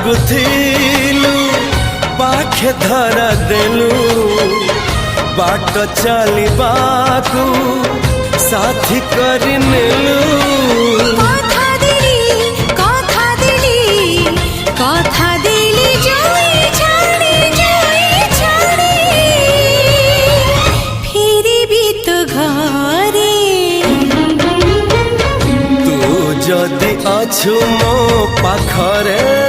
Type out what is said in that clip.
मागुथिलु पाखे धरा देलु बाट चलिबाकू साथी कर नेलु जदि अछु मो पाखरे